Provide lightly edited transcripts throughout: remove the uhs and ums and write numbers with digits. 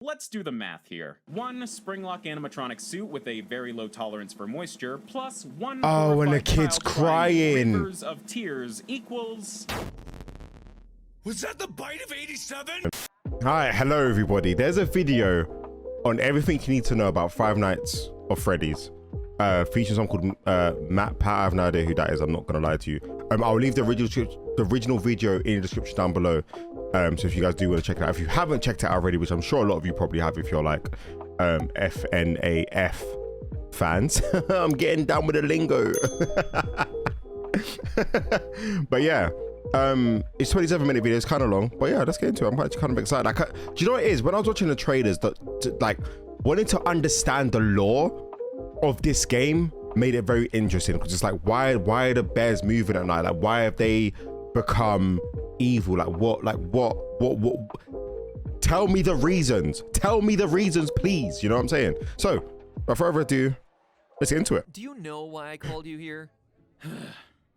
Let's do the math here. One Springlock animatronic suit with a very low tolerance for moisture, plus one when the kid's crying. rivers of tears equals... Was that the bite of 87? Hi, hello everybody. There's a video on everything you need to know about Five Nights of Freddy's. Features someone called Matt Pat. I have no idea who that is. I'm not gonna lie to you. I'll leave the original video in the description down below. So if you guys do want to check it out, if you haven't checked it out already, which I'm sure a lot of you probably have, if you're like FNAF fans. I'm getting down with the lingo. But yeah, it's 27-minute video. It's kind of long, but yeah, let's get into it. I'm actually kind of excited. Like, do you know what it is? When I was watching the trailers, like wanting to understand the lore of this game made it very interesting, because it's like, why are the bears moving at night? Like, why have they become evil? Like what tell me the reasons, please. You know what I'm saying? So without further ado, let's get into it. Do you know why I called you here?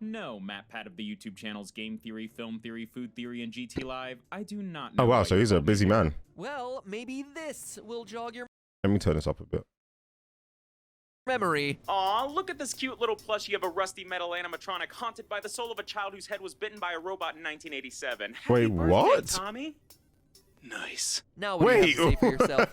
No, Matt Pat of the YouTube channels Game Theory, Film Theory, Food Theory, and GT Live. I do not know. Oh wow, so he's a busy man. Well, maybe this will jog your Let me turn this up a bit. memory. Aw, look at this cute little plushie of a rusty metal animatronic haunted by the soul of a child whose head was bitten by a robot in 1987. Happy Wait, birthday, what? Tommy? Nice. Now what do you have to say for yourself?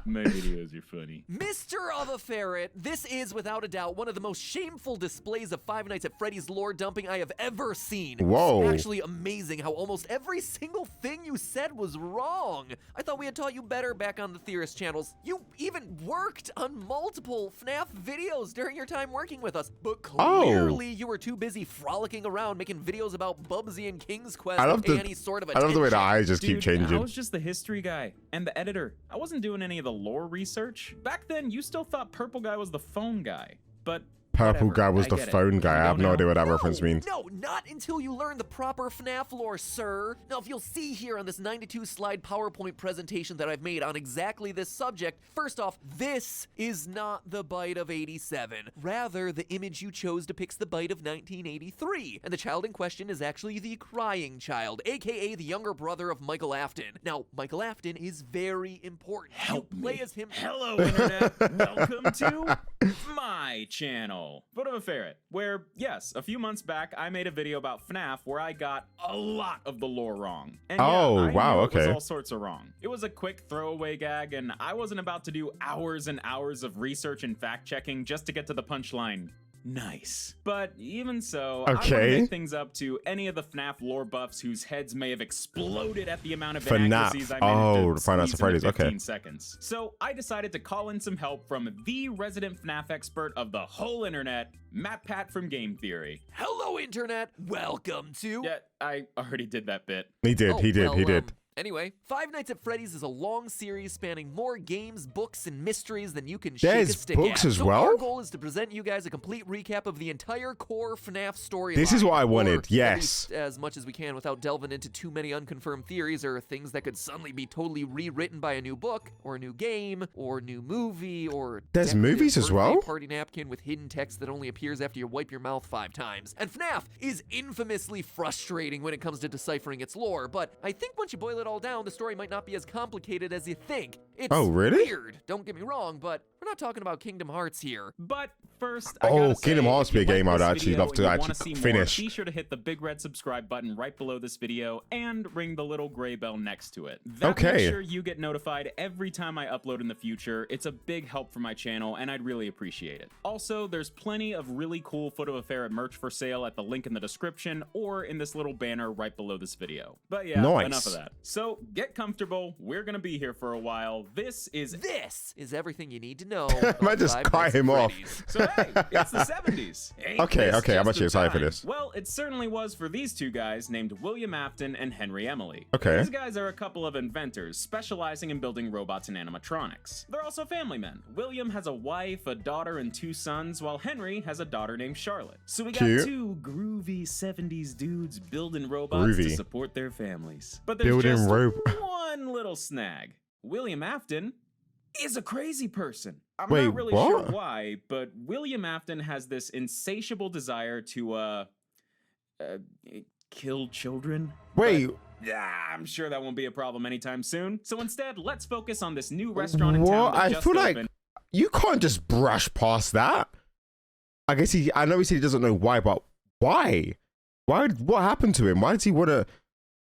My videos are funny. Mr. of a Ferret, this is without a doubt one of the most shameful displays of Five Nights at Freddy's lore dumping I have ever seen. Whoa. It's actually amazing how almost every single thing you said was wrong. I thought we had taught you better back on the Theorist channels. You even worked on multiple FNAF videos during your time working with us, but clearly you were too busy frolicking around making videos about Bubsy and King's Quest and any sort of attention. I love the way the eyes just keep changing. I was just the history guy and the editor. I wasn't doing any of the lore research. Back then, you still thought Purple Guy was the phone guy, but Purple whatever. guy was I the get it. phone guy. I have no idea what that No, reference means. No, not until you learn the proper FNAF lore, sir. Now, if you'll see here on this 92-slide PowerPoint presentation that I've made on exactly this subject, first off, this is not the bite of 87. Rather, the image you chose depicts the bite of 1983, and the child in question is actually the crying child, aka the younger brother of Michael Afton. Now, Michael Afton is very important. Help you play me. as him. Hello, Internet. Welcome to my channel. Foot of a Ferret, where, yes, a few months back, I made a video about FNAF where I got a lot of the lore wrong. And Oh, yeah, wow, it okay. was all sorts of wrong. It was a quick throwaway gag, and I wasn't about to do hours and hours of research and fact-checking just to get to the punchline. Nice. But even so, I want to Okay. make things up to any of the FNAF lore buffs whose heads may have exploded at the amount of FNAF. inaccuracies I managed Oh, to Five Nights at squeeze into Freddy's, okay. 15 seconds. So I decided to call in some help from the resident FNAF expert of the whole internet, Matt Pat from Game Theory. Hello, Internet. Welcome to... Yeah, I already did that bit. He did. He did. Anyway, Five Nights at Freddy's is a long series spanning more games, books, and mysteries than you can shake a There's stick books at. as So well? our goal is to present you guys a complete recap of the entire core FNAF storyline. This is what I wanted, or at yes. least as much as we can without delving into too many unconfirmed theories or things that could suddenly be totally rewritten by a new book, or a new game, or new movie, or There's decorative movies as birthday well? party napkin with hidden text that only appears after you wipe your mouth 5 times. And FNAF is infamously frustrating when it comes to deciphering its lore, but I think once you boil it all down, the story might not be as complicated as you think. It's Oh, really? weird, don't get me wrong, but we're not talking about Kingdom Hearts here. But first, Oh, I gotta Kingdom say, Hearts if you be a game like I'd this actually video love to and you actually wanna see finish. More, be sure to hit the big red subscribe button right below this video and ring the little gray bell next to it. That Okay. makes sure you get notified every time I upload in the future. It's a big help for my channel, and I'd really appreciate it. Also, there's plenty of really cool Foot of a Ferret merch for sale at the link in the description or in this little banner right below this video. But yeah, Nice. enough of that. So get comfortable. We're gonna be here for a while. This is everything you need to know. Might just Five cry Nights at him off. Freddy's. So hey, it's the 70s. Ain't Okay, this okay, I'm just actually the excited for time? this. Well, it certainly was for these two guys named William Afton and Henry Emily. Okay. These guys are a couple of inventors specializing in building robots and animatronics. They're also family men. William has a wife, a daughter, and 2 sons, while Henry has a daughter named Charlotte. So we got Cute. 2 groovy 70s dudes building robots to Groovy. support their families. But there's Building just rob- one little snag. William Afton is a crazy person. I'm Wait, not really sure what? why, but William Afton has this insatiable desire to kill children. Wait. Yeah, I'm sure that won't be a problem anytime soon. So instead, let's focus on this new restaurant in town that I just feel opened. like you can't just brush past that. I guess I know he said he doesn't know why, but why? What happened to him? Why does he want to?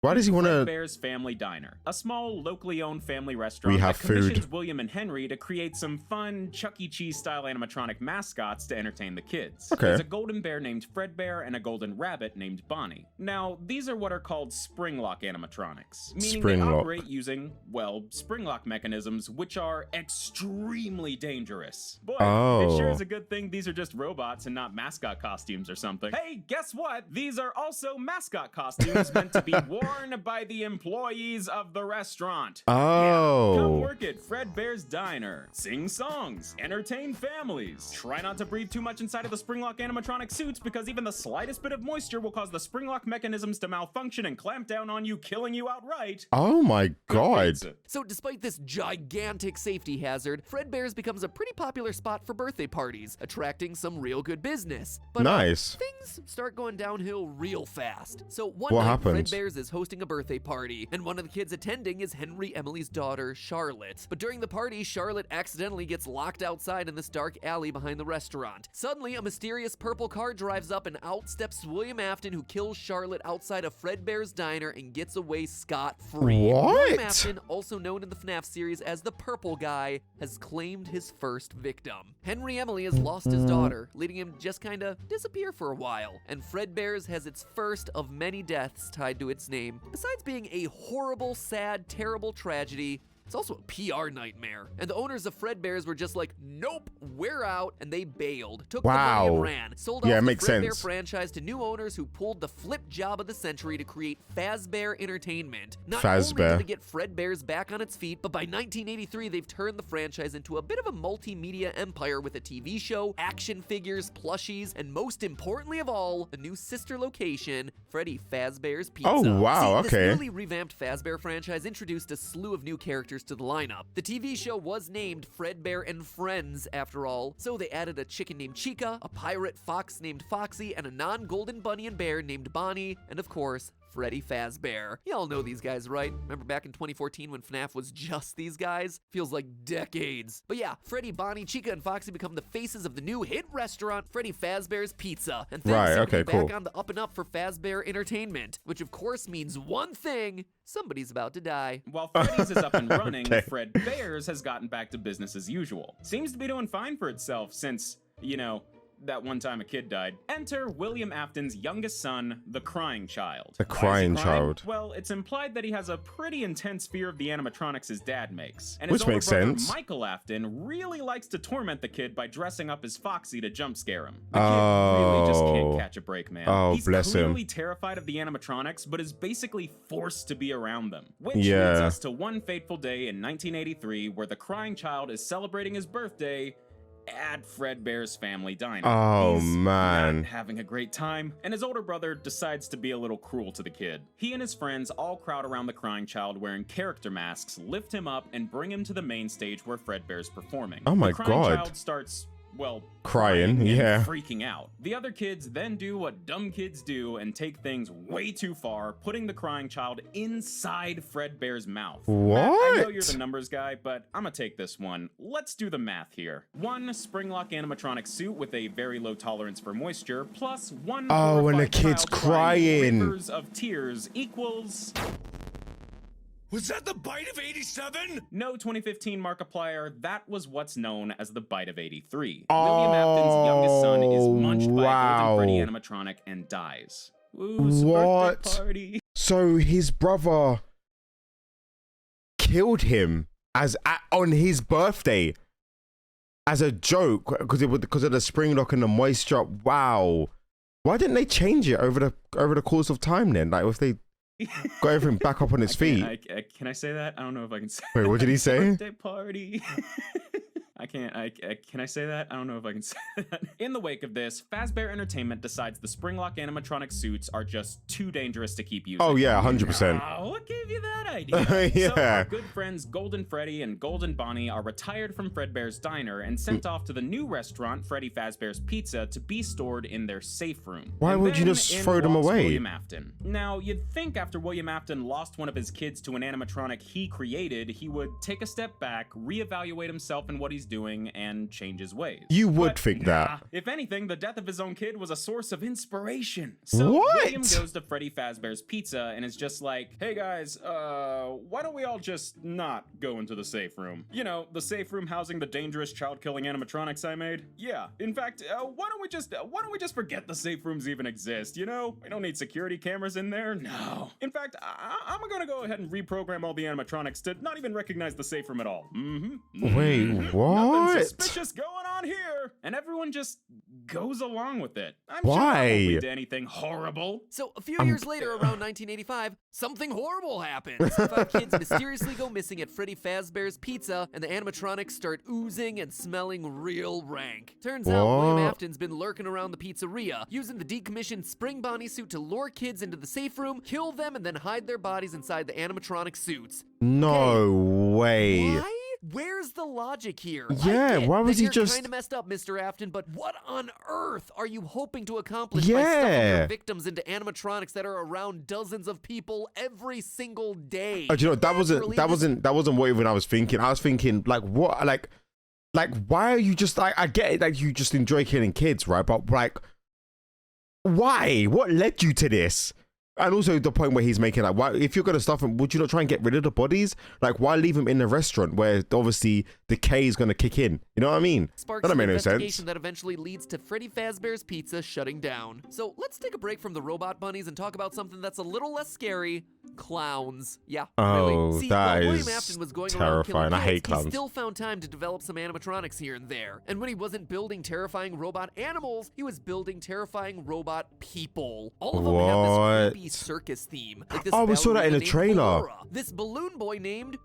Fredbear's Family Diner, a small, locally owned family restaurant We have that commissions food. William and Henry to create some fun Chuck E. Cheese style animatronic mascots to entertain the kids. Okay. There's a golden bear named Fredbear and a golden rabbit named Bonnie. Now, these are what are called spring-lock animatronics, meaning they Spring-lock. operate using, well, spring-lock mechanisms, which are extremely dangerous. Boy, it sure is a good thing these are just robots and not mascot costumes or something. Hey, guess what? These are also mascot costumes meant to be worn by the employees of the restaurant. Oh. Yeah, come work at Fredbear's Diner. Sing songs, entertain families. Try not to breathe too much inside of the Springlock animatronic suits because even the slightest bit of moisture will cause the Springlock mechanisms to malfunction and clamp down on you, killing you outright. Oh my Good God. pizza. So despite this gigantic safety hazard, Fredbear's becomes a pretty popular spot for birthday parties, attracting some real good business. But Nice. things start going downhill real fast. So one What night, happened? Fredbear's is hosting a birthday party, and one of the kids attending is Henry Emily's daughter, Charlotte. But during the party, Charlotte accidentally gets locked outside in this dark alley behind the restaurant. Suddenly, a mysterious purple car drives up and out steps William Afton, who kills Charlotte outside of Fredbear's Diner and gets away scot-free. What? William Afton, also known in the FNAF series as the Purple Guy, has claimed his first victim. Henry Emily has lost his daughter, leading him to just kinda disappear for a while. And Fredbear's has its first of many deaths tied to its name. Besides being a horrible, sad, terrible tragedy, it's also a PR nightmare. And the owners of Fredbear's were just like, nope, we're out, and they bailed, took the money and Wow. ran, sold Yeah, off it the makes Fredbear sense. franchise to new owners who pulled the flip job of the century to create Fazbear Entertainment. Not Fazbear. only did they get Fredbear's back on its feet, but by 1983 they've turned the franchise into a bit of a multimedia empire with a TV show, action figures, plushies, and most importantly of all, a new sister location, Freddy Fazbear's Pizza. Oh, wow, See, okay. This newly revamped Fazbear franchise introduced a slew of new characters to the lineup. The TV show was named Fredbear and Friends, after all, so they added a chicken named Chica, a pirate fox named Foxy, and a non-golden bunny and bear named Bonnie, and of course, Freddy Fazbear. Y'all know these guys, right? Remember back in 2014 when FNAF was just these guys? Feels like decades. But yeah, Freddy, Bonnie, Chica, and Foxy become the faces of the new hit restaurant, Freddy Fazbear's Pizza. And things Right, seem to be okay, cool. back on the up and up for Fazbear Entertainment, which of course means one thing: somebody's about to die. While Freddy's is up and running, Okay. Fredbear's has gotten back to business as usual. Seems to be doing fine for itself since, you know, that one time a kid died. Enter William Afton's youngest son, the Crying Child. The Why is he Crying crying? Child. Well, it's implied that he has a pretty intense fear of the animatronics his dad makes. And Which his older makes brother, sense. Michael Afton, really likes to torment the kid by dressing up as Foxy to jump scare him. The kid really just can't Oh. catch a break, man. Oh, He's bless him. clearly terrified of the animatronics, but is basically forced to be around them. Which Yeah. leads us to one fateful day in 1983 where the Crying Child is celebrating his birthday at Fredbear's Family Diner. Oh, He's man. not having a great time, and his older brother decides to be a little cruel to the kid. He and his friends all crowd around the Crying Child wearing character masks, lift him up, and bring him to the main stage where Fredbear's performing. Oh my the Crying God. Child starts, well, Crying, and yeah. freaking out. The other kids then do what dumb kids do and take things way too far, putting the Crying Child inside Fredbear's mouth. Matt, I know you're What? the numbers guy, but I'm gonna take this one. Let's do the math here. One Springlock animatronic suit with a very low tolerance for moisture, plus one Oh, when the horrified kid's child crying crying. rivers of tears equals Was that the bite of 87? no 2015 Markiplier. That was what's known as the bite of 83. William Afton's youngest son is munched by a wow. golden Freddy animatronic and dies. Ooh, What? birthday party. So his brother killed him on his birthday as a joke because of the spring lock and the moisture. Wow. Why didn't they change it over the course of time then? Like if they got everything back up on his feet. Can I say that? I don't know if I can say Wait, what did he say? Birthday party. Can I say that? I don't know if I can say that. In the wake of this, Fazbear Entertainment decides the Springlock animatronic suits are just too dangerous to keep using. Oh yeah, 100%. Oh, what gave you that idea? Yeah. So our good friends Golden Freddy and Golden Bonnie are retired from Fredbear's Diner and sent off to the new restaurant, Freddy Fazbear's Pizza, to be stored in their safe room. Why And would you then just in throw them walks away? William Afton. Now, you'd think after William Afton lost one of his kids to an animatronic he created, he would take a step back, reevaluate himself and what he's doing, and change his ways. You would But think nah, that. If anything, the death of his own kid was a source of inspiration. So What? William goes to Freddy Fazbear's Pizza and is just like, hey guys, why don't we all just not go into the safe room? You know, the safe room housing the dangerous child-killing animatronics I made? Yeah. In fact, why don't we just forget the safe rooms even exist, you know? We don't need security cameras in there, no. In fact, I'm gonna go ahead and reprogram all the animatronics to not even recognize the safe room at all. Wait, what? Nothing suspicious going on here. And everyone just goes along with it. I'm Why? sure that won't lead to anything horrible. So a few years later, around 1985, something horrible happens. 5 kids mysteriously go missing at Freddy Fazbear's Pizza, and the animatronics start oozing and smelling real rank. Turns out William What? Afton's been lurking around the pizzeria, using the decommissioned Spring Bonnie suit to lure kids into the safe room, kill them, and then hide their bodies inside the animatronic suits. No way. Why? Where's the logic here? Yeah, why was he you're just- kind of messed up, Mr. Afton, but what on earth are you hoping to accomplish by stuffing Yeah. your victims into animatronics that are around dozens of people every single day? Oh, do you know, that Naturally, wasn't what even I was thinking. I was thinking, like, what, like, why are you just, like, I get it, like, you just enjoy killing kids, right? But, like, why? What led you to this? And also the point where he's making, like, why, if you're gonna stuff him, would you not try and get rid of the bodies? Like, why leave him in the restaurant where obviously decay is gonna kick in? You know what I mean? sparks That don't an make no sense. investigation that eventually leads to Freddy Fazbear's Pizza shutting down. So let's take a break from the robot bunnies and talk about something that's a little less scary: clowns. Yeah, Oh, really. See, that while William is Afton was going terrifying. around I killing hate kids, clowns. he still found time to develop some animatronics here and there. And when he wasn't building terrifying robot animals, he was building terrifying robot people. All of them have What? this creepy circus theme. Like this Oh, we saw that in ballerina the named trailer. Laura, this balloon boy named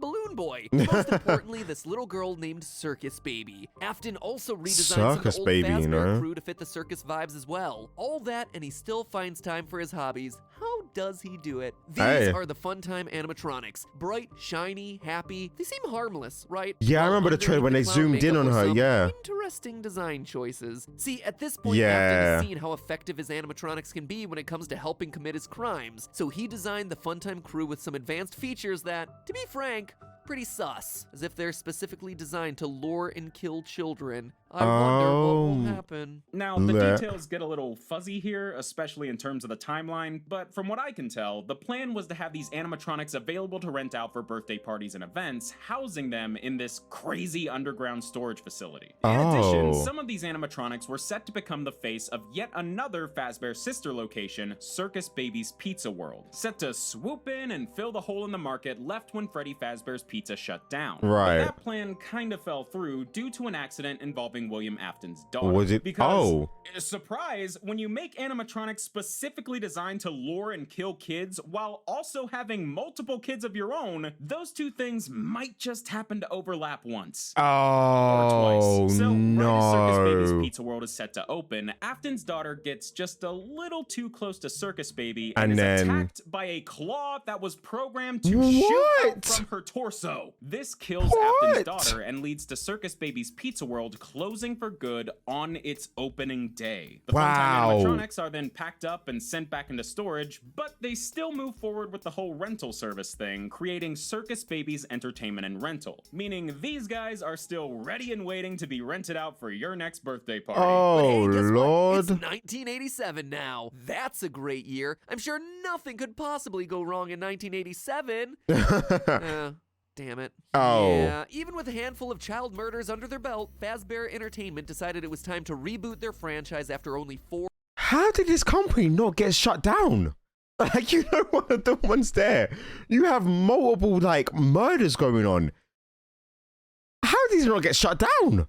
Balloon Boy. Most importantly, this little girl named Circus Baby. Afton also redesigned Circus some old Baby, you Fazbear know? crew to fit the circus vibes as well. All that, and he still finds time for his hobbies. How does he do it? These Hey. are the Funtime animatronics. Bright, shiny, happy. They seem harmless, right? Yeah, I While remember the trailer when underneath they the clown zoomed in makeup on were her, some yeah. Interesting design choices. See, at this point, Yeah. Afton has seen how effective his animatronics can be when it comes to helping commit his crimes. So he designed the Funtime crew with some advanced features that, to be frank, pretty sus, as if they're specifically designed to lure and kill children. I wonder what will happen. Now, the Bleh. details get a little fuzzy here, especially in terms of the timeline, but from what I can tell, the plan was to have these animatronics available to rent out for birthday parties and events, housing them in this crazy underground storage facility. In addition, Oh. some of these animatronics were set to become the face of yet another Fazbear sister location, Circus Baby's Pizza World, set to swoop in and fill the hole in the market left when Freddy Fazbear's Pizza shut down. Right. But that plan kind of fell through due to an accident involving William Afton's daughter. Was it? Because, Oh. surprise, when you make animatronics specifically designed to lure and kill kids while also having multiple kids of your own, those two things might just happen to overlap once. Or Oh, twice. So, right as Circus Baby's no. Pizza World is set to open, Afton's daughter gets just a little too close to Circus Baby And is then- attacked by a claw that was programmed to shoot out What? from her torso. This kills What? Afton's daughter and leads to Circus Baby's Pizza World closing for good on its opening day. The Wow. Funtime animatronics are then packed up and sent back into storage, but they still move forward with the whole rental service thing, creating Circus Baby's Entertainment and Rental, meaning these guys are still ready and waiting to be rented out for your next birthday party. But Oh, hey, guess what? Lord. It's 1987 now. That's a great year. I'm sure nothing could possibly go wrong in 1987. Damn it. Oh. Yeah, even with a handful of child murders under their belt, Fazbear Entertainment decided it was time to reboot their franchise after only 4 How did this company not get shut down? Like, you know, one of the ones there. You have multiple, like, murders going on. How did these not get shut down?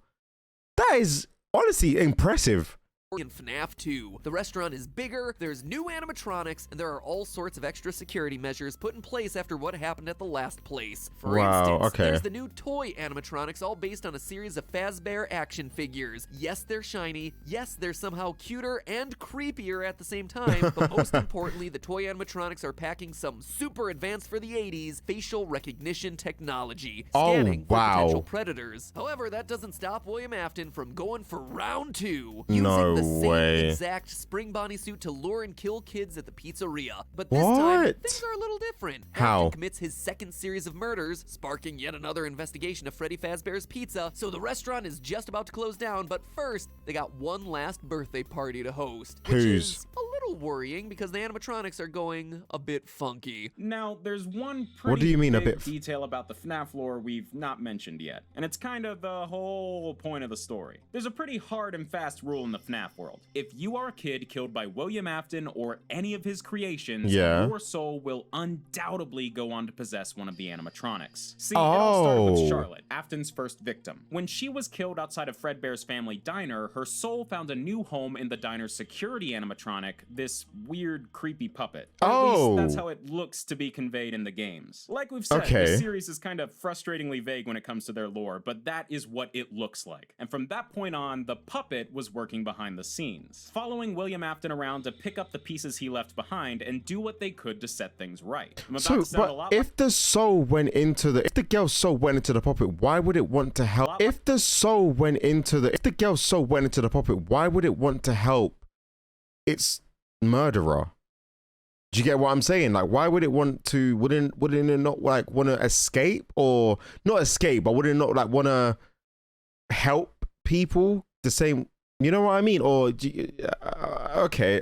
That is honestly impressive. in FNAF 2. The restaurant is bigger, there's new animatronics, and there are all sorts of extra security measures put in place after what happened at the last place. For instance, there's the new toy animatronics, all based on a series of Fazbear action figures. Yes, they're shiny. Yes, they're somehow cuter and creepier at the same time, but most importantly, the toy animatronics are packing some super advanced for the 80s facial recognition technology, scanning for potential predators. However, that doesn't stop William Afton from going for round 2, using the same exact spring Bonnie suit to lure and kill kids at the pizzeria. But this time, things are a little different. Afton commits his second series of murders, sparking yet another investigation of Freddy Fazbear's Pizza, so the restaurant is just about to close down, but first, they got one last birthday party to host, which is a little worrying because the animatronics are going a bit funky. Now, there's one pretty big detail about the FNAF lore we've not mentioned yet, and it's kind of the whole point of the story. There's a pretty hard and fast rule in the FNAF world. If you are a kid killed by William Afton or any of his creations, your soul will undoubtedly go on to possess one of the animatronics. See, it all started with Charlotte, Afton's first victim. When she was killed outside of Fredbear's family diner, her soul found a new home in the diner's security animatronic, this weird, creepy puppet. Or at least that's how it looks to be conveyed in the games. Like we've said, the series is kind of frustratingly vague when it comes to their lore, but that is what it looks like. And from that point on, the puppet was working behind the scenes, following William Afton around to pick up the pieces he left behind and do what they could to set things right. If the soul went into the, if the girl's soul went into the puppet, why would it want to help? If the girl's soul went into the puppet, why would it want to help its murderer? Do you get what I'm saying? Like, why would it want to? Wouldn't it not like want to escape, or not escape, but wouldn't it not like want to help people the same? You know what I mean? Or okay.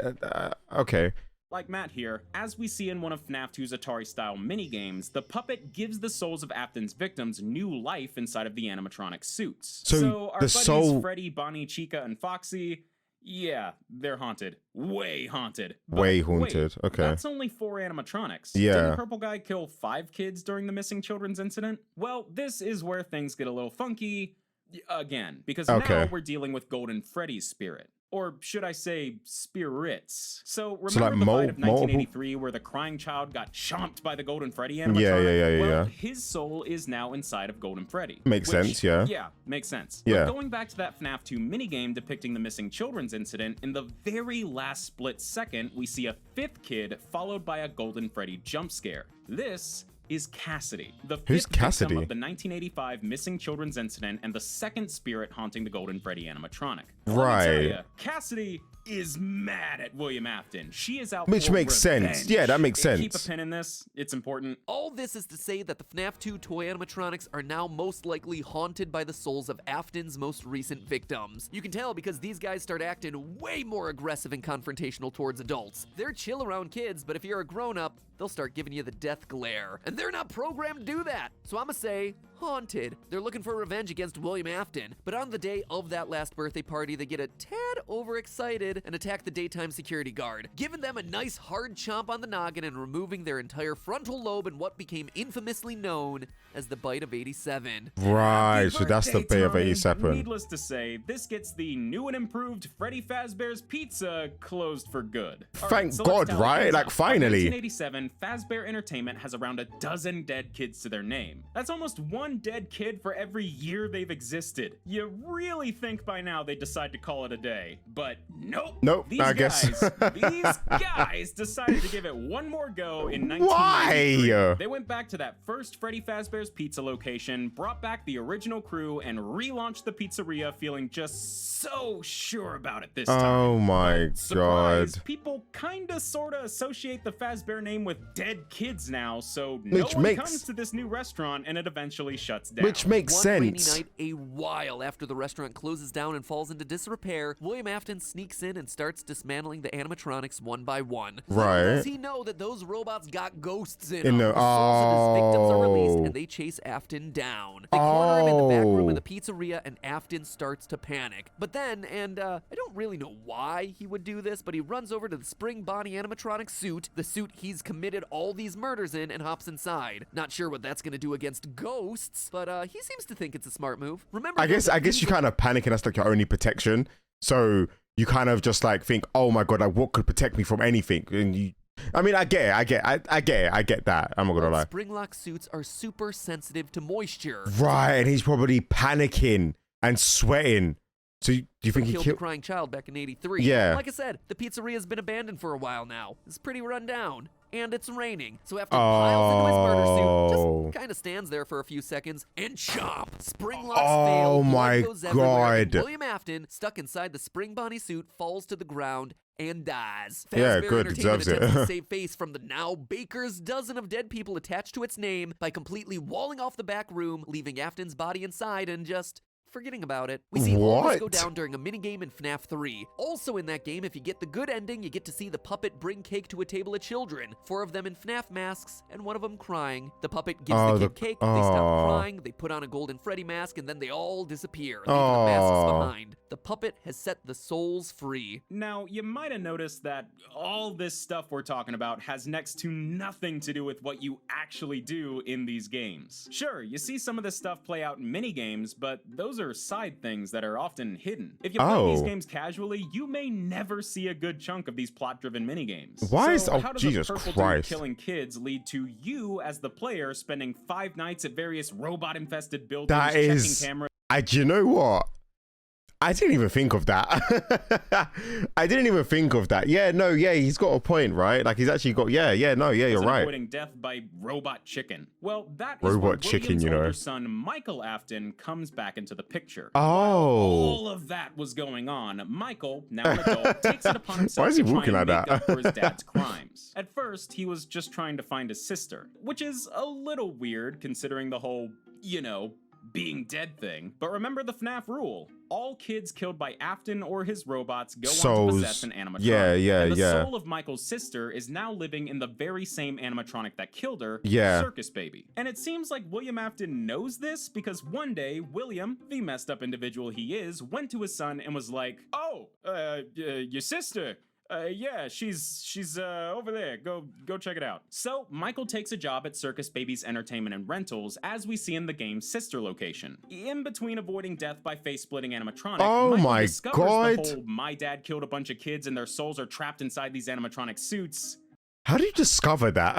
Like Matt here, as we see in one of FNAF 2's Atari-style minigames, the puppet gives the souls of Afton's victims new life inside of the animatronic suits. So our buddies Freddy, Bonnie, Chica, and Foxy, yeah, they're haunted. Way haunted. But way haunted. Wait, okay. That's only 4 animatronics. Yeah. Didn't Purple Guy kill 5 kids during the missing children's incident? Well, this is where things get a little funky again, because now we're dealing with Golden Freddy's spirit. Or should I say spirits? So remember the bite of 1983 where the crying child got chomped by the Golden Freddy animatronic? Well, his soul is now inside of Golden Freddy. Makes sense, yeah. Yeah, makes sense. Yeah. But going back to that FNAF 2 minigame depicting the missing children's incident, in the very last split second, we see a 5th kid followed by a Golden Freddy jump scare. This is Cassidy, the 5th victim of the 1985 missing children's incident and the 2nd spirit haunting the Golden Freddy animatronic. Right. Cassidy is mad at William Afton. She is out Which for makes revenge. sense. Yeah, that makes sense. Keep a pin in this. It's important. All this is to say that the FNAF 2 toy animatronics are now most likely haunted by the souls of Afton's most recent victims. You can tell because these guys start acting way more aggressive and confrontational towards adults. They're chill around kids, but if you're a grown-up, they'll start giving you the death glare. And they're not programmed to do that. So I'ma say, haunted. They're looking for revenge against William Afton. But on the day of that last birthday party, they get a tad overexcited and attack the daytime security guard, giving them a nice hard chomp on the noggin and removing their entire frontal lobe in what became infamously known as the Bite of 87. Right, so that's the Bite of 87. Needless to say, this gets the new and improved Freddy Fazbear's Pizza closed for good. Thank God, right? Like, finally. In 1987, Fazbear Entertainment has around a dozen dead kids to their name. That's almost one dead kid for every year they've existed. You really think by now they'd decide to call it a day, but nope. Nope, these guys decided to give it one more go in 1993. Why? They went back to that first Freddy Fazbear's Pizza location, brought back the original crew, and relaunched the pizzeria feeling just so sure about it this time. Oh my Surprise, God. people kinda sorta associate the Fazbear name with dead kids now, so no one comes to this new restaurant and it eventually shuts down. Which makes sense. One rainy night, a while after the restaurant closes down and falls into disrepair, William Afton sneaks in and starts dismantling the animatronics one by one. Right. Little does he know that those robots got ghosts in them. The souls of his victims are released and they chase Afton down. They corner him in the back room of the pizzeria and Afton starts to panic. But then, and I don't really know why he would do this, but he runs over to the Spring Bonnie animatronic suit, the suit he's committed all these murders in, and hops inside. Not sure what that's gonna do against ghosts, but he seems to think it's a smart move. Remember, I guess you kind of panic and that's like your only protection. So you kind of just like think, oh my God, like what could protect me from anything? And you, I mean, I get that. I'm not gonna lie. Springlock suits are super sensitive to moisture. Right, and he's probably panicking and sweating. So do you think he killed killed a crying child back in '83? Yeah. Like I said, the pizzeria's been abandoned for a while now. It's pretty run down. And it's raining. So after he piles into his murder suit, just kind of stands there for a few seconds and chomp! Springlocks fail. Oh my blood goes everywhere, and God. William Afton, stuck inside the Spring Bonnie suit, falls to the ground and dies. Yeah, Fazbear good, Entertainment deserves it. attempts to save face from the now Baker's dozen of dead people attached to its name by completely walling off the back room, leaving Afton's body inside and just forgetting about it. We see all this go down during a minigame in FNAF 3. Also in that game, if you get the good ending, you get to see the puppet bring cake to a table of children. 4 of them in FNAF masks, and 1 of them crying. The puppet gives the kid cake, they stop crying, they put on a golden Freddy mask, and then they all disappear, leaving the masks behind. The puppet has set the souls free. Now, you might have noticed that all this stuff we're talking about has next to nothing to do with what you actually do in these games. Sure, you see some of this stuff play out in minigames, but those are side things that are often hidden. If you play these games casually, you may never see a good chunk of these plot-driven minigames. Why is how does Jesus a purple Christ dude killing kids lead to you as the player spending 5 nights at various robot-infested buildings checking cameras? Do you know what? I didn't even think of that. I didn't even think of that. Yeah, no, yeah, he's got a point, right? Like he's actually got, you're right. Avoiding death by robot chicken. Well, that is robot where chicken, William's you know. older son Michael Afton comes back into the picture. Oh. While all of that was going on, Michael, now an adult, takes it upon himself Why is he to try walking and like make that? up for his dad's crimes. At first, he was just trying to find his sister, which is a little weird considering the whole, you know, being dead thing. But remember the FNAF rule. All kids killed by Afton or his robots go on to possess an animatronic. And the soul of Michael's sister is now living in the very same animatronic that killed her, Circus Baby. And it seems like William Afton knows this because one day, William, the messed up individual he is, went to his son and was like, oh, your sister. Yeah, she's over there. Go check it out. So Michael takes a job at Circus Baby's Entertainment and Rentals, as we see in the game's sister location. In between avoiding death by face-splitting animatronic, oh Michael my discovers God. the whole "my dad killed a bunch of kids and their souls are trapped inside these animatronic suits" How do you discover that?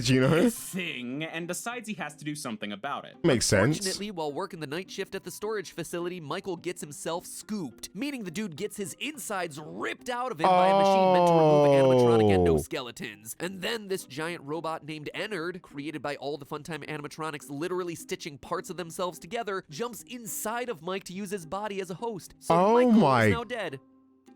Do you know? thing, and decides he has to do something about it. Makes sense. Fortunately, while working the night shift at the storage facility, Michael gets himself scooped, meaning the dude gets his insides ripped out of him by a machine meant to remove animatronic endoskeletons. And then this giant robot named Ennard, created by all the Funtime animatronics literally stitching parts of themselves together, jumps inside of Mike to use his body as a host. So Michael is now dead.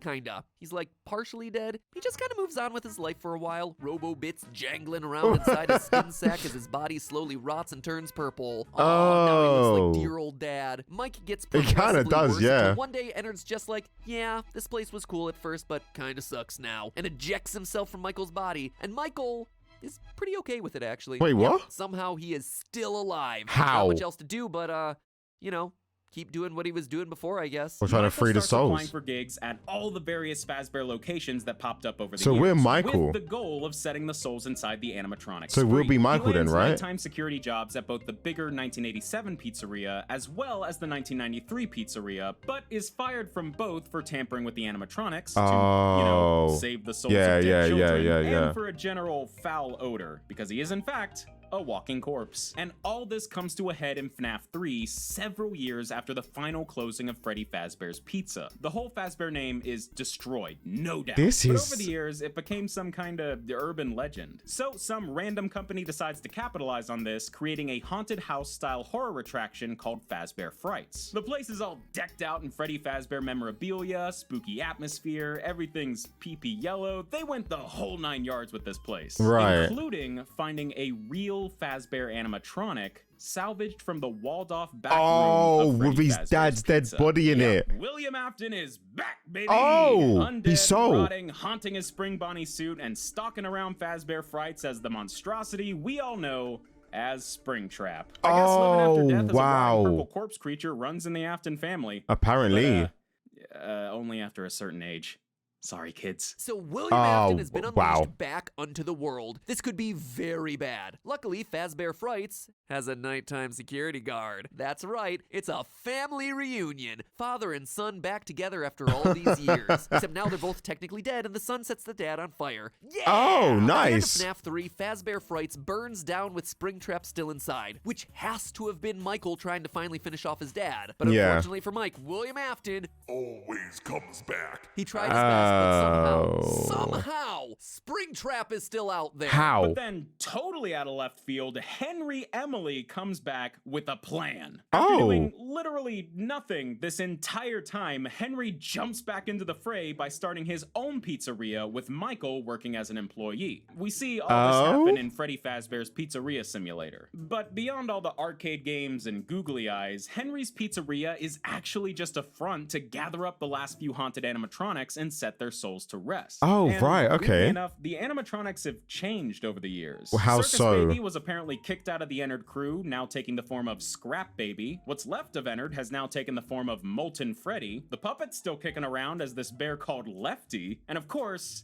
Kinda. He's like partially dead. He just kind of moves on with his life for a while. Robo bits jangling around inside his skin sack as his body slowly rots and turns purple. Oh, now he looks like dear old dad. Mike gets progressively worse until one day Ennard's just like, yeah, this place was cool at first, but kinda sucks now, and ejects himself from Michael's body. And Michael is pretty okay with it, actually. Wait, what? Somehow he is still alive. How? Not much else to do, but you know, keep doing what he was doing before, I guess. We're trying to free the souls. Applying for gigs at all the various Fazbear locations that popped up over the years. So we're Michael. With the goal of setting the souls inside the animatronics. So we'll be Michael then, right? Nighttime security jobs at both the bigger 1987 pizzeria as well as the 1993 pizzeria, but is fired from both for tampering with the animatronics to, you know, save the souls of dead children and for a general foul odor, because he is in fact a walking corpse. And all this comes to a head in FNAF 3 several years after the final closing of Freddy Fazbear's Pizza. The whole Fazbear name is destroyed, no doubt. But over the years, it became some kind of urban legend. So some random company decides to capitalize on this, creating a haunted house-style horror attraction called Fazbear Frights. The place is all decked out in Freddy Fazbear memorabilia, spooky atmosphere, everything's pee-pee yellow. They went the whole 9 yards with this place. Right. Including finding a real Fazbear animatronic salvaged from the walled-off back room of Freddy with his Fazbear's dad's dead body in it. William Afton is back, baby! Undead, he's so rotting, haunting his Spring Bonnie suit, and stalking around Fazbear Frights as the monstrosity we all know as Springtrap. I guess living after death as a rotting purple corpse creature runs in the Afton family. Apparently. But, only after a certain age. Sorry, kids. So William Afton has been unleashed wow. back onto the world. This could be very bad. Luckily, Fazbear Frights has a nighttime security guard. That's right, it's a family reunion. Father and son back together after all these years. Except now they're both technically dead and the son sets the dad on fire. Yeah! Oh, At nice. the end of FNAF 3, Fazbear Frights burns down with Springtrap still inside, which has to have been Michael trying to finally finish off his dad. But Yeah. unfortunately for Mike, William Afton, Always comes back. he tried his best, but Oh. somehow, Springtrap is still out there. How? But then, totally out of left field, Henry Emily comes back with a plan. After Oh. doing literally nothing this entire time, Henry jumps back into the fray by starting his own pizzeria with Michael working as an employee. We see all this Oh. happen in Freddy Fazbear's Pizzeria Simulator. But beyond all the arcade games and googly eyes, Henry's Pizzeria is actually just a front to gather up the last few haunted animatronics and set their souls to rest. Oh, And right, weirdly okay. enough, the animatronics have changed over the years. Well, how Circus so? Baby was apparently kicked out of the Ennard crew, now taking the form of Scrap Baby. What's left of Ennard has now taken the form of Molten Freddy. The puppet's still kicking around as this bear called Lefty. And of course,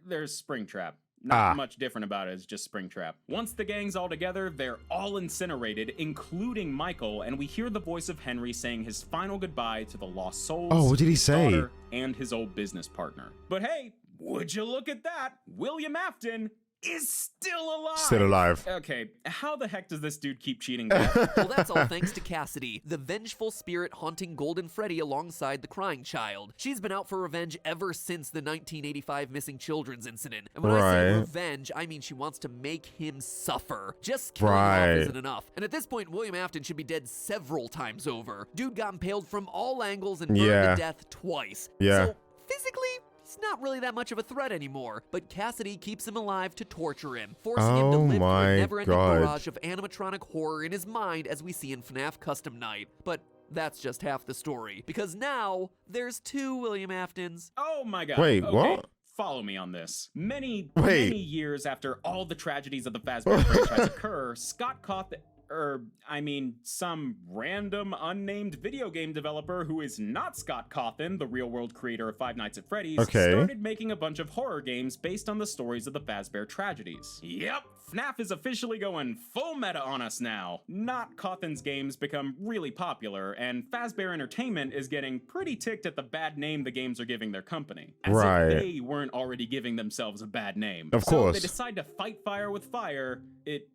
there's Springtrap. Not much different about it, it's just Springtrap. Once the gang's all together, they're all incinerated, including Michael, and we hear the voice of Henry saying his final goodbye to the lost souls, Oh, what did he his say? daughter, and his old business partner. But hey, would you look at that? William Afton is still alive. Still alive. Okay, how the heck does this dude keep cheating death? Well, that's all thanks to Cassidy, the vengeful spirit haunting Golden Freddy alongside the crying child. She's been out for revenge ever since the 1985 missing children's incident. And when I say Right. revenge, I mean she wants to make him suffer. Just killing him Right. off isn't enough. And at this point, William Afton should be dead several times over. Dude got impaled from all angles and burned Yeah. to death twice. Yeah. So physically, he's not really that much of a threat anymore, but Cassidy keeps him alive to torture him, forcing him to Oh live through my a never-ending God. barrage of animatronic horror in his mind as we see in FNAF Custom Night. But that's just half the story, because now there's two William Aftons. Oh my god. Wait, Okay, what? Follow me on this. Many Wait. years after all the tragedies of the Fazbear franchise occur, Scott Cawthon, some random unnamed video game developer who is not Scott Cawthon, the real-world creator of Five Nights at Freddy's, Okay. started making a bunch of horror games based on the stories of the Fazbear tragedies. Yep, FNAF is officially going full meta on us now. Not Cawthon's games become really popular, and Fazbear Entertainment is getting pretty ticked at the bad name the games are giving their company. As Right. if they weren't already giving themselves a bad name. Of So course. they decide to fight fire with fire,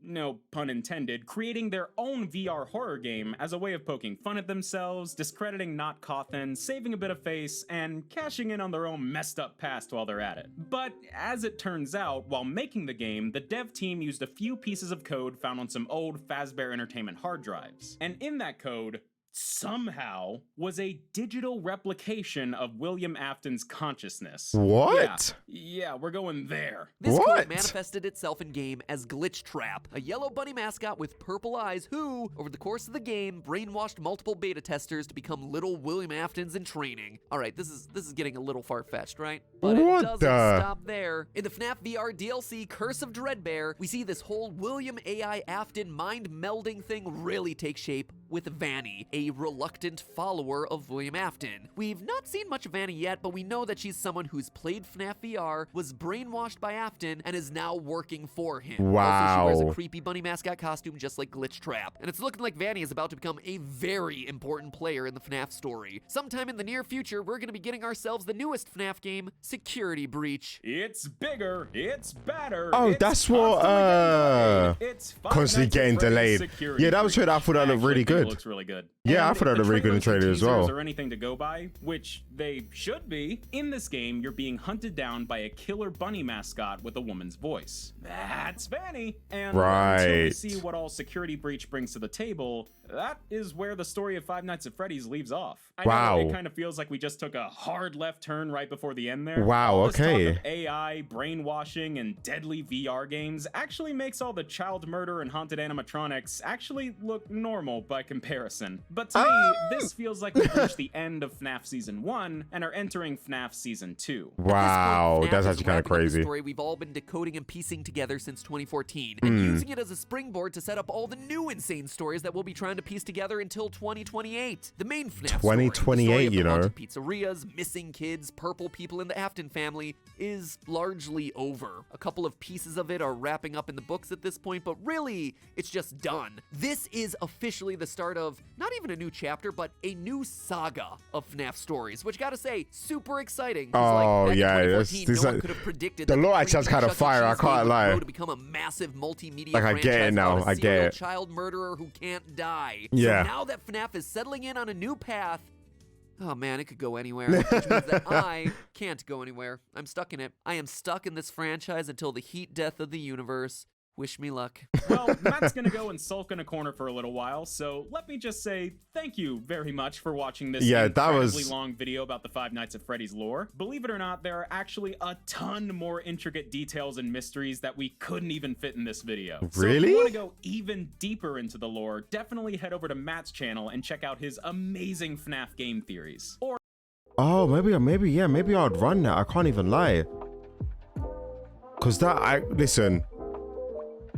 no pun intended, creating their own VR horror game as a way of poking fun at themselves, discrediting Not Cawthon, saving a bit of face, and cashing in on their own messed up past while they're at it. But as it turns out, while making the game, the dev team used a few pieces of code found on some old Fazbear Entertainment hard drives. And in that code, somehow, was a digital replication of William Afton's consciousness. What? Yeah, we're going there. This What? code manifested itself in-game as Glitch Trap, a yellow bunny mascot with purple eyes who, over the course of the game, brainwashed multiple beta testers to become little William Aftons in training. All right, this is getting a little far-fetched, right? But What it doesn't the- stop there. In the FNAF VR DLC Curse of Dreadbear, we see this whole William AI Afton mind-melding thing really take shape with Vanny, a reluctant follower of William Afton. We've not seen much of Vanny yet, but we know that she's someone who's played FNAF VR, was brainwashed by Afton, and is now working for him. Also, she wears Wow. a creepy bunny mascot costume just like Glitch Trap. And it's looking like Vanny is about to become a very important player in the FNAF story. Sometime in the near future, we're gonna be getting ourselves the newest FNAF game, Security Breach. It's bigger, it's better. Oh, it's that's what, constantly getting delayed. It's Five constantly Nights at getting Freddy's delayed. Security Yeah, that was Breach. true. I thought that looked really Actually, I think it good. looks really good. Yeah, I And thought that if looked the really good in the trailers trailer or as well. teasers Or anything to go by, which they should be. In this game, you're being hunted down by a killer bunny mascot with a woman's voice. That's Vanny. And until we Right. see what all Security Breach brings to the table, that is where the story of Five Nights at Freddy's leaves off. I know Wow. it kind of feels like we just took a hard left turn right before the end there. Wow, All this talk okay. of AI, brainwashing, and deadly VR games actually makes all the child murder and haunted animatronics actually look normal by comparison. But But to me, this feels like we've reached the end of FNAF Season 1 and are entering FNAF Season 2. Wow, FNAF that's is actually kind of wrapping up the crazy. story we've all been decoding and piecing together since 2014, and using it as a springboard to set up all the new insane stories that we'll be trying to piece together until 2028. The main FNAF story, the story 2028, of you the know. haunted pizzerias, missing kids, purple people in the Afton family, is largely over. A couple of pieces of it are wrapping up in the books at this point, but really, it's just done. This is officially the start of not even a new chapter, but a new saga of FNAF stories, which gotta say, super exciting. 'Cause, Oh, back in yeah, 2014, this no one like- could have predicted the that lore actually sounds creepy kind of Chuck E. fire, I Cheese game can't would lie. grow to become a massive multimedia Like, I get it franchise now, about a I get serial it. child murderer who can't die. Yeah. So now that FNAF is settling in on a new path, oh man, it could go anywhere, which means that I can't go anywhere. I'm stuck in it. I am stuck in this franchise until the heat death of the universe. Wish me luck. Well, Matt's gonna go and sulk in a corner for a little while, so let me just say thank you very much for watching this incredibly long video about the Five Nights at Freddy's lore. Believe it or not, there are actually a ton more intricate details and mysteries that we couldn't even fit in this video. So if Really? you want to go even deeper into the lore, definitely head over to Matt's channel and check out his amazing FNAF game theories. Or Oh, maybe I'd run that. I can't even lie. Cause listen,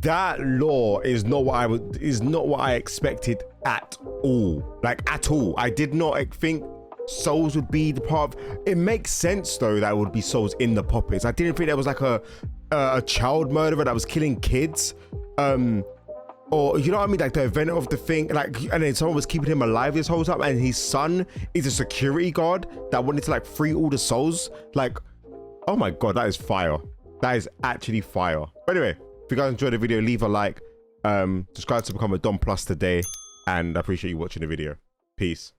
that lore is not what I expected at all. Like at all. I did not think souls would be the part of it. Makes sense though that it would be souls in the puppets. I didn't think there was like a child murderer that was killing kids. Or you know what I mean, like the event of the thing, like, and then someone was keeping him alive this whole time, and his son is a security guard that wanted to like free all the souls. Like, oh my god, that is fire. That is actually fire. But anyway, if you guys enjoyed the video, leave a like, subscribe to become a Dom Plus today, and I appreciate you watching the video. Peace.